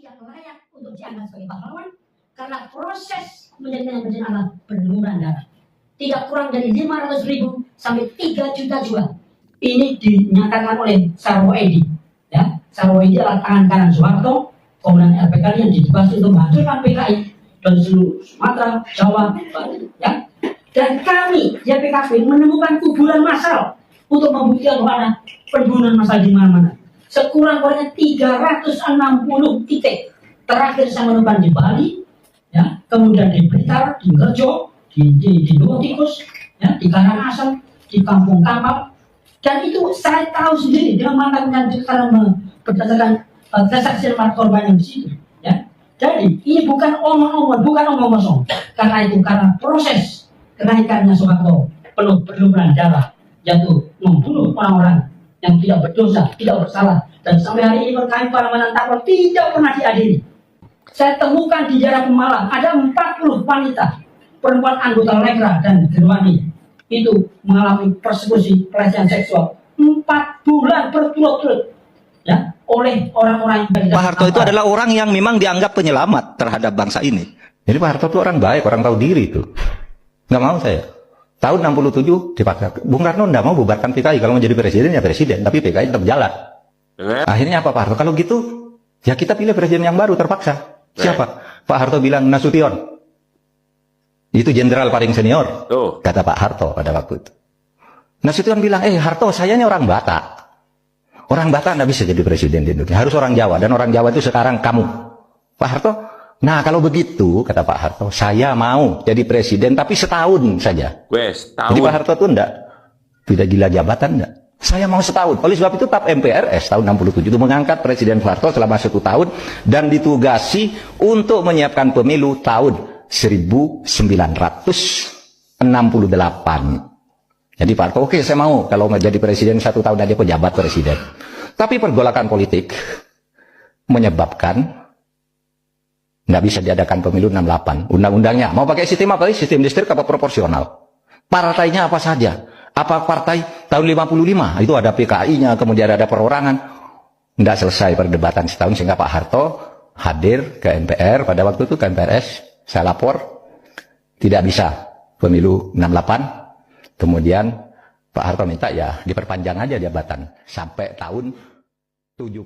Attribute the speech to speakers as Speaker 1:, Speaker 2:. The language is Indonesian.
Speaker 1: tidak layak untuk dianggap sebagai pahlawan karena proses menjadikan presiden adalah berlumuran darah. Tidak kurang dari 500.000 sampai 3 juta juga. Ini dinyatakan oleh Sarwoedi. Ya, Sarwoedi adalah tangan kanan Soeharto, komandan RPK yang dibahas untuk menghancurkan PKI dan seluruh Sumatera, Jawa, Bali. Ya. Dan kami, YPKB, menemukan kuburan massal untuk membuktikan bahwa ada pembunuhan massal di mana-mana. Sekurang-kurangnya 360 titik. Terakhir saya menemukan di Bali, ya, kemudian di Blitar, di Ngerjo, di Luwu Tikus, ya, di Karangasem, di Kampung Kapal. Dan itu saya tahu sendiri dengan mata menyantik karena berdasarkan kesaksian para korban yang di situ. Ya. Jadi ini bukan omong-omong, bukan omong kosong. Karena proses kenaikannya Soeharto penuh berlumuran darah, yaitu membunuh orang-orang yang tidak berdosa, tidak bersalah, dan sampai hari ini kami para menentang tidak pernah diadili. Saya temukan di daerah Pemalang ada 40 wanita perempuan anggota Legra dan Gerwani itu mengalami persekusi pelecehan seksual 4 bulan berturut-turut, ya, oleh orang-orang yang
Speaker 2: Pak Harto itu adalah orang yang memang dianggap penyelamat terhadap bangsa ini. Jadi Pak Harto itu orang baik, orang tahu diri itu. Nggak mau saya. Tahun 67 dipaksa. Bung Karno nggak mau bubarkan PKI. Kalau mau jadi presiden ya presiden, tapi PKI tetap jalan. Akhirnya apa Pak Harto? Kalau gitu ya kita pilih presiden yang baru terpaksa. Siapa? Pak Harto bilang Nasution. Itu jenderal paling senior, kata Pak Harto pada waktu itu. Nasution bilang, Harto, saya ini orang Batak. Orang Batak nggak bisa jadi presiden di Indonesia. Harus orang Jawa. Dan orang Jawa itu sekarang kamu. Pak Harto, nah kalau begitu, kata Pak Harto, saya mau jadi presiden, tapi setahun saja. Jadi Pak Harto itu tidak gila jabatan, enggak. Saya mau setahun. Oleh sebab itu TAP MPRS tahun 67 itu mengangkat Presiden Soeharto selama 1 tahun dan ditugasi untuk menyiapkan pemilu tahun 1968. Jadi Pak Harto, oke saya mau kalau nggak jadi presiden 1 tahun aja pejabat presiden. Tapi pergolakan politik menyebabkan nggak bisa diadakan pemilu 68. Undang-undangnya mau pakai sistem apa? Sistem distrik apa proporsional? Partainya apa saja? Apa partai tahun 55? Itu ada PKI-nya, kemudian ada perorangan. Nggak selesai perdebatan setahun sehingga Pak Harto hadir ke MPR pada waktu itu ke MPRS. Saya lapor, tidak bisa pemilu 68. Kemudian Pak Harto minta ya diperpanjang aja jabatan sampai tahun 70.